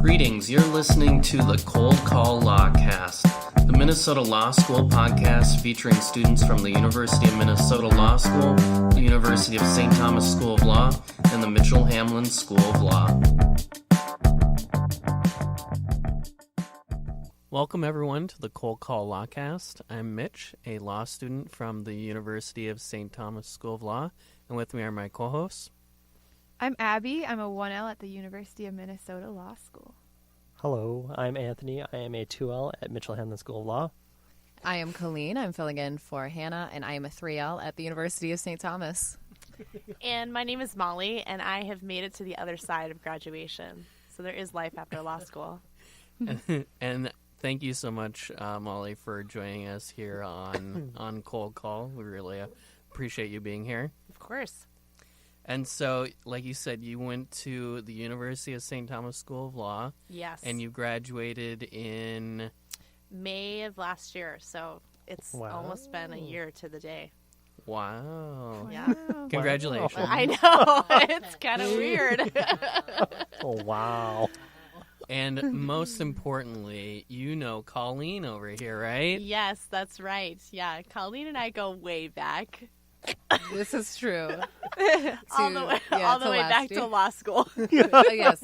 Greetings, you're listening to the Cold Call Lawcast, the Minnesota Law School podcast featuring students from the University of Minnesota Law School, the University of St. Thomas School of Law, and the Mitchell-Hamline School of Law. Welcome everyone to the Cold Call Lawcast. I'm Mitch, a law student from the University of St. Thomas School of Law, and with me are my co-hosts. I'm Abby. I'm a 1L at the University of Minnesota Law School. Hello, I'm Anthony. I am a 2L at Mitchell-Hamline School of Law. I am Colleen. I'm filling in for Hannah, and I am a 3L at the University of St. Thomas. And my name is Molly, and I have made it to the other side of graduation. So there is life after law school. And thank you so much, Molly, for joining us here on Cold Call. We really appreciate you being here. Of course. And so, like you said, you went to the University of St. Thomas School of Law. Yes. And you graduated in May of last year. So it's almost been a year to the day. Wow. Yeah. Congratulations. Wow. I know. It's kind of weird. Oh, wow. And most importantly, you know Colleen over here, right? Yes, that's right. Yeah. Colleen and I go way back. This is true. all the way back to law school. Yes,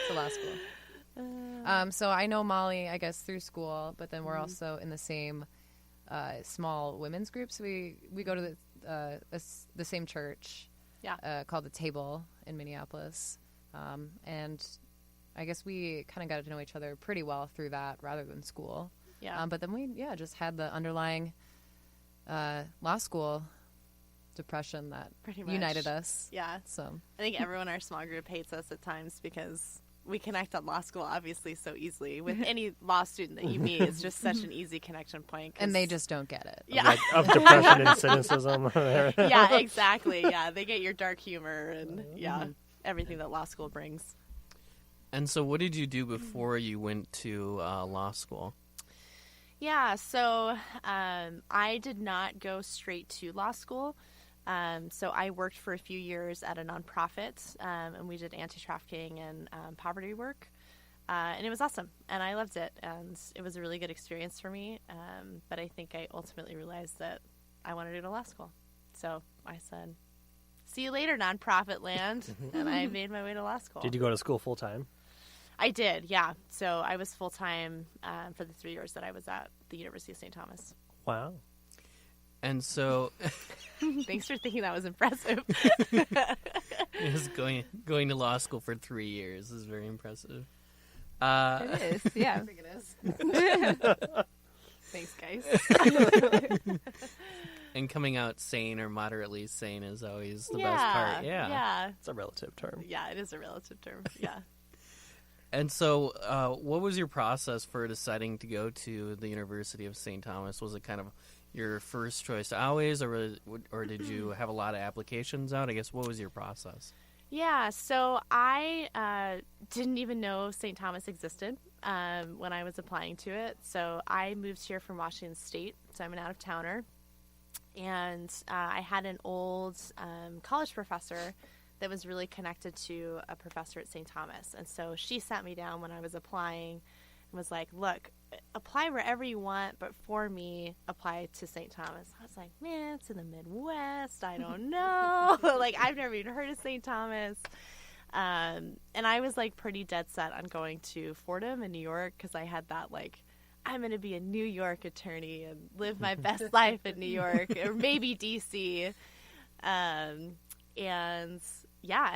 to law school. So I know Molly, I guess, through school, but then we're also in the same small women's group. So we go to the same church, called the Table in Minneapolis, and I guess we kind of got to know each other pretty well through that rather than school. Yeah. But then we just had the underlying law school depression that pretty much united us. Yeah. So I think everyone in our small group hates us at times because we connect at law school obviously so easily. With any law student that you meet, it's just such an easy connection point. And they just don't get it. Yeah. Of depression and cynicism. Yeah, exactly. Yeah, they get your dark humor and everything that law school brings. And so what did you do before you went to law school? Yeah, so I did not go straight to law school. So I worked for a few years at a nonprofit, and we did anti-trafficking and poverty work. And it was awesome, and I loved it, and it was a really good experience for me. But I think I ultimately realized that I wanted to go to law school. So I said, see you later, nonprofit land, and I made my way to law school. Did you go to school full time? I did, yeah. So I was full-time for the 3 years that I was at the University of St. Thomas. Wow. And so Thanks for thinking that was impressive. just going to law school for 3 years is very impressive. It is, yeah. I think it is. Thanks, guys. And coming out sane or moderately sane is always the best part. Yeah. It's a relative term. Yeah, it is a relative term. Yeah. And so what was your process for deciding to go to the University of St. Thomas? Was it kind of your first choice always, or did you have a lot of applications out? I guess, what was your process? Yeah, so I didn't even know St. Thomas existed when I was applying to it. So I moved here from Washington State, so I'm an out-of-towner. And I had an old college professor that was really connected to a professor at St. Thomas. And so she sat me down when I was applying and was like, look, apply wherever you want, but for me, apply to St. Thomas. I was like, man, it's in the Midwest. I don't know. Like, I've never even heard of St. Thomas. And I was, like, pretty dead set on going to Fordham in New York because I had that, like, I'm going to be a New York attorney and live my best life in New York, or maybe D.C. And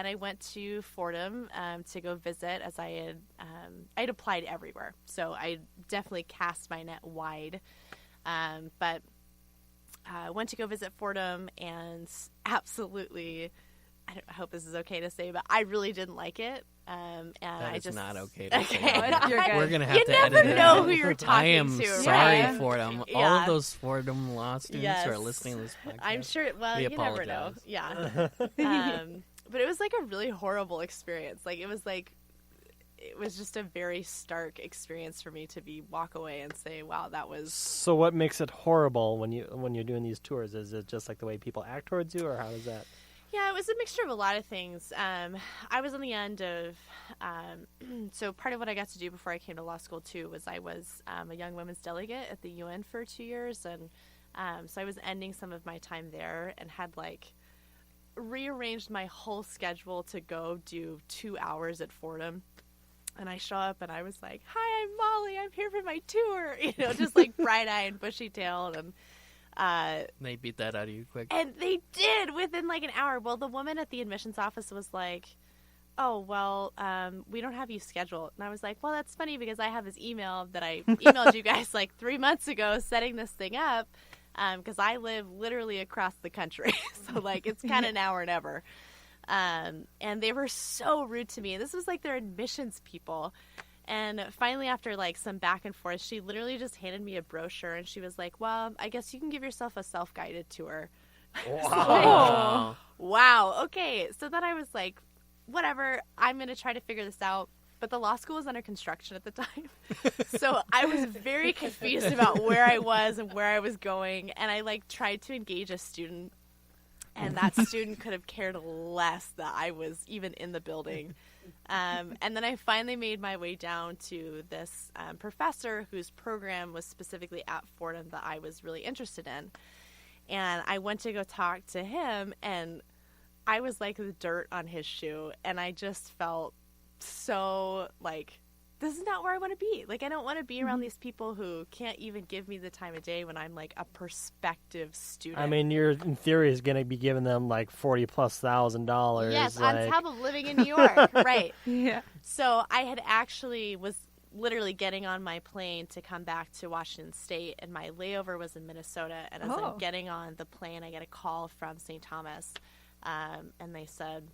I went to Fordham to go visit, as I'd applied everywhere. So I definitely cast my net wide. But I went to go visit Fordham, and absolutely, I hope this is okay to say, but I really didn't like it. And that is just not okay to say. You're good. We're going to have you to never edit it know out. who you're talking I am to. sorry, right? Fordham. All Yeah. of those Fordham law students who are listening to this podcast. I'm sure. Well, we you never know. apologize. Yeah. But it was like a really horrible experience. Like it was just a very stark experience for me to walk away and say, "Wow, that was." So what makes it horrible when you're doing these tours? Is it just like the way people act towards you, or how is that? Yeah, it was a mixture of a lot of things. I was on the end of, so part of what I got to do before I came to law school, too, was I was a young women's delegate at the UN for 2 years. And so I was ending some of my time there and had, like, rearranged my whole schedule to go do 2 hours at Fordham. And I show up and I was like, hi, I'm Molly. I'm here for my tour. You know, just like bright-eyed and bushy-tailed. And They beat that out of you quick. And they did within like an hour. Well, the woman at the admissions office was like, oh, well, we don't have you scheduled. And I was like, well, that's funny because I have this email that I emailed you guys like 3 months ago setting this thing up because I live literally across the country. So like it's kind of now or never. And they were so rude to me. This was like their admissions people. And finally, after like some back and forth, she literally just handed me a brochure and she was like, well, I guess you can give yourself a self-guided tour. Wow. Wow. Okay. So then I was like, whatever, I'm going to try to figure this out. But the law school was under construction at the time. So I was very confused about where I was and where I was going. And I like tried to engage a student. And that student could have cared less that I was even in the building. And then I finally made my way down to this professor whose program was specifically at Fordham that I was really interested in. And I went to go talk to him, and I was like the dirt on his shoe. And I just felt so like, this is not where I want to be. Like, I don't want to be around these people who can't even give me the time of day when I'm like a prospective student. I mean, you're in theory is going to be giving them like $40,000+. Yes, like... on top of living in New York, right? Yeah. So I had actually was literally getting on my plane to come back to Washington State, and my layover was in Minnesota. And as I'm getting on the plane, I get a call from St. Thomas, and they said,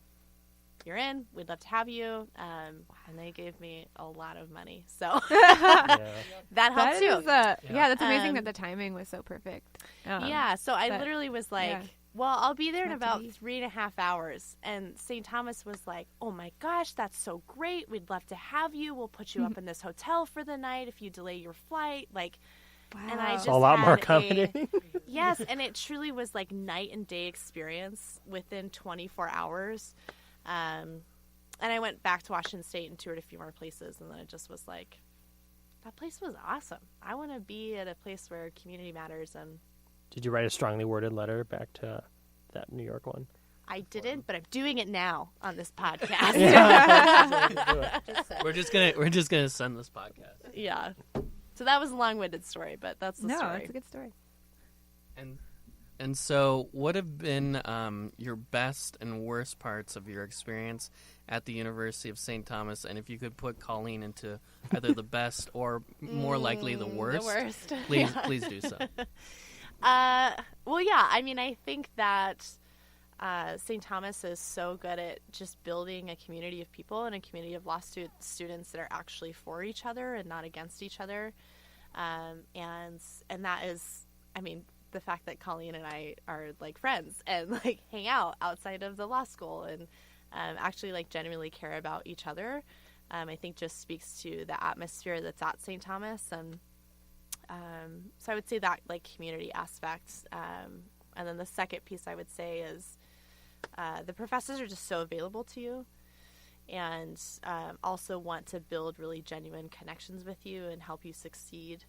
you're in, we'd love to have you. And they gave me a lot of money. So that helped too. That's amazing that the timing was so perfect. So I literally was like, well, I'll be there in about 3.5 hours. And St. Thomas was like, oh my gosh, that's so great. We'd love to have you. We'll put you up in this hotel for the night if you delay your flight. Like, wow. And I just a lot had more accommodating. Yes, and it truly was like night and day experience within 24 hours. And I went back to Washington State and toured a few more places, and then it just was like, that place was awesome. I want to be at a place where community matters. And Did you write a strongly worded letter back to that New York one? I didn't, but I'm doing it now on this podcast. We're just gonna send this podcast. Yeah. So that was a long-winded story, but that's the story. No, it's a good story. And so, what have been your best and worst parts of your experience at the University of St. Thomas? And if you could put Colleen into either the best or more likely the worst, please do so. Well, yeah. I mean, I think that St. Thomas is so good at just building a community of people and a community of law students that are actually for each other and not against each other. And that is, I mean, the fact that Colleen and I are like friends and like hang out outside of the law school and actually like genuinely care about each other, I think just speaks to the atmosphere that's at St. Thomas. And so I would say that like community aspect. And then the second piece I would say is the professors are just so available to you and also want to build really genuine connections with you and help you succeed,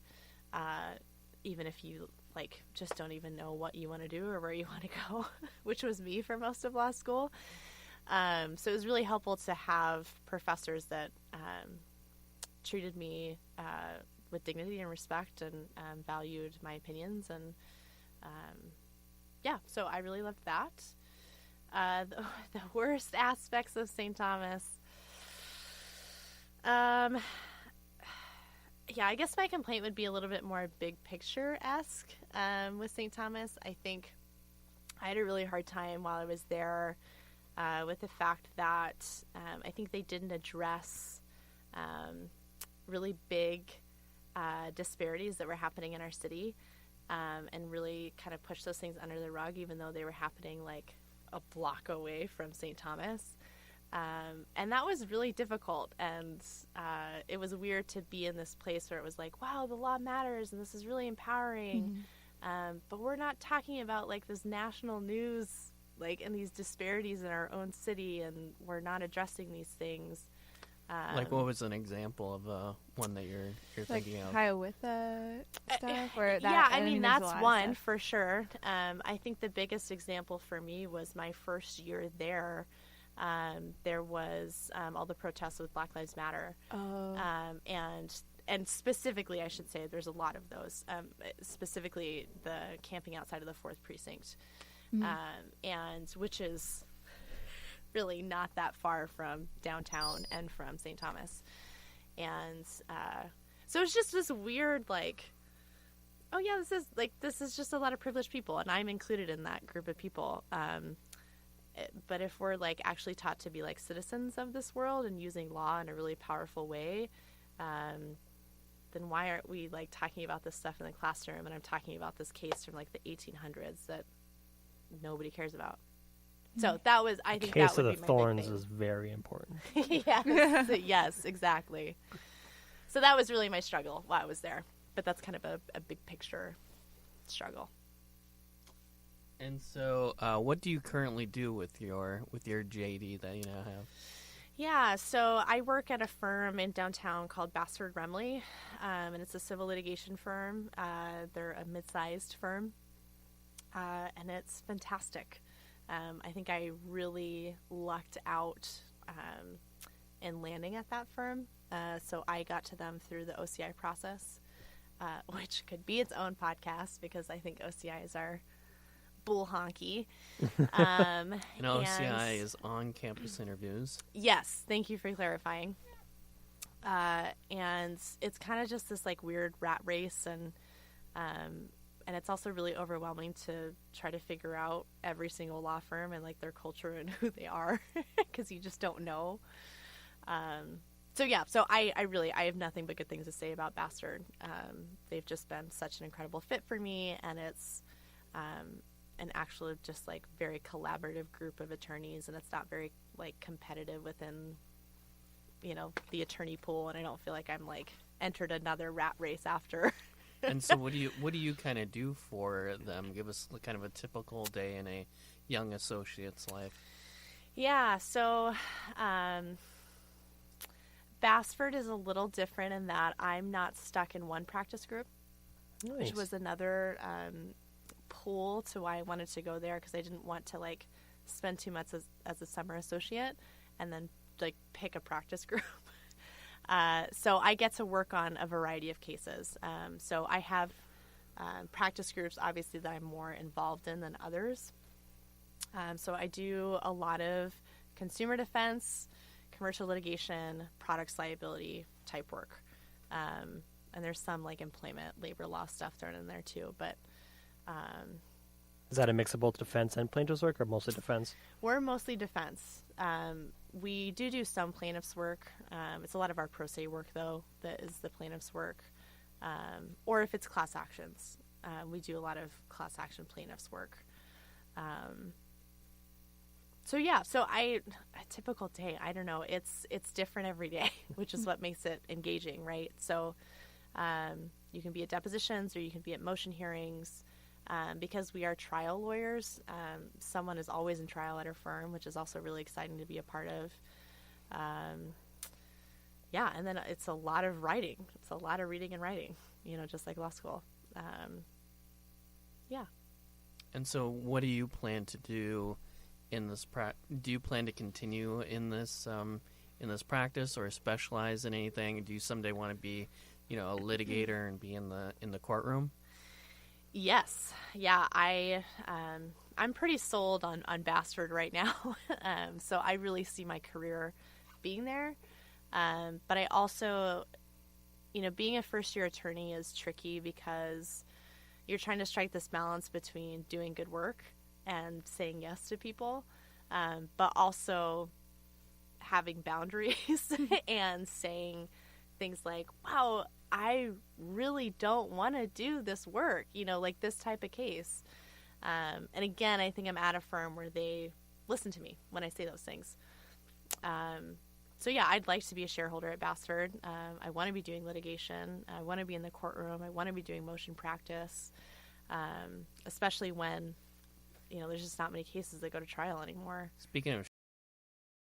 even if you like just don't even know what you want to do or where you want to go, which was me for most of law school. So it was really helpful to have professors that treated me with dignity and respect and valued my opinions. And so I really loved that. The worst aspects of St. Thomas. I guess my complaint would be a little bit more big picture-esque with St. Thomas. I think I had a really hard time while I was there with the fact that I think they didn't address really big disparities that were happening in our city and really kind of push those things under the rug, even though they were happening like a block away from St. Thomas. And that was really difficult. And it was weird to be in this place where it was like, wow, the law matters and this is really empowering. But we're not talking about like this national news like, and these disparities in our own city, and we're not addressing these things. Like, what was an example of one that you're Like thinking of? Hiawatha stuff? Or that, Yeah, I mean, there's a that's lot of one stuff. for sure. I think the biggest example for me was my first year there. There was all the protests with Black Lives Matter. Oh. And specifically, I should say, there's a lot of those. Specifically, the camping outside of the 4th Precinct, and which is really not that far from downtown and from St. Thomas. And so it's just this weird, like, oh yeah, this is just a lot of privileged people, and I'm included in that group of people. But if we're, like, actually taught to be, like, citizens of this world and using law in a really powerful way, then why aren't we, like, talking about this stuff in the classroom? And I'm talking about this case from, like, the 1800s that nobody cares about. So that was, I think, Case that of would the be my Thorns big thing. is very important. Yes, yes, exactly. So that was really my struggle while I was there. But that's kind of a big picture struggle. And so, what do you currently do with your JD that you now have? Yeah, so I work at a firm in downtown called Bassford Remley, and it's a civil litigation firm. They're a mid-sized firm, and it's fantastic. I think I really lucked out in landing at that firm. So I got to them through the OCI process, which could be its own podcast because I think OCIs are bull honky. And OCI is on-campus interviews. Yes, thank you for clarifying. And it's kind of just this, like, weird rat race, and it's also really overwhelming to try to figure out every single law firm and, like, their culture and who they are because you just don't know. So I have nothing but good things to say about Bassford. They've just been such an incredible fit for me, and it's an actual just, like, very collaborative group of attorneys, and it's not very, like, competitive within, you know, the attorney pool, and I don't feel like I'm, like, entered another rat race after. And so what do you kind of do for them? Give us kind of a typical day in a young associate's life. Yeah, so Bassford is a little different in that I'm not stuck in one practice group, Nice. which was another pull to why I wanted to go there, because I didn't want to, like, spend too much as a summer associate and then, like, pick a practice group. So I get to work on a variety of cases. So I have practice groups, obviously, that I'm more involved in than others. So I do a lot of consumer defense, commercial litigation, products liability type work. And there's some, like, employment, labor law stuff thrown in there too. But Is that a mix of both defense and plaintiff's work, or mostly defense? we're mostly defense. We do some plaintiff's work. It's a lot of our pro se work, though, that is the plaintiff's work. Or if it's class actions, we do a lot of class action plaintiff's work. So a typical day, I don't know, it's different every day, which is what makes it engaging, right? So you can be at depositions or you can be at motion hearings. Because we are trial lawyers, someone is always in trial at our firm, which is also really exciting to be a part of. And then it's a lot of writing. It's a lot of reading and writing, you know, just like law school. And so what do you plan to do in this do you plan to continue in this practice or specialize in anything? Do you someday want to be, you know, a litigator and be in the courtroom? Yes. Yeah. I'm pretty sold on Bassford right now. So I really see my career being there. But I also, you know, being a first year attorney is tricky because you're trying to strike this balance between doing good work and saying yes to people, but also having boundaries and saying things like, wow, I really don't want to do this work, you know, like this type of case. And again, I think I'm at a firm where they listen to me when I say those things. So yeah, I'd like to be a shareholder at Bassford. I want to be doing litigation. I want to be in the courtroom. I want to be doing motion practice, especially when there's just not many cases that go to trial anymore. Speaking of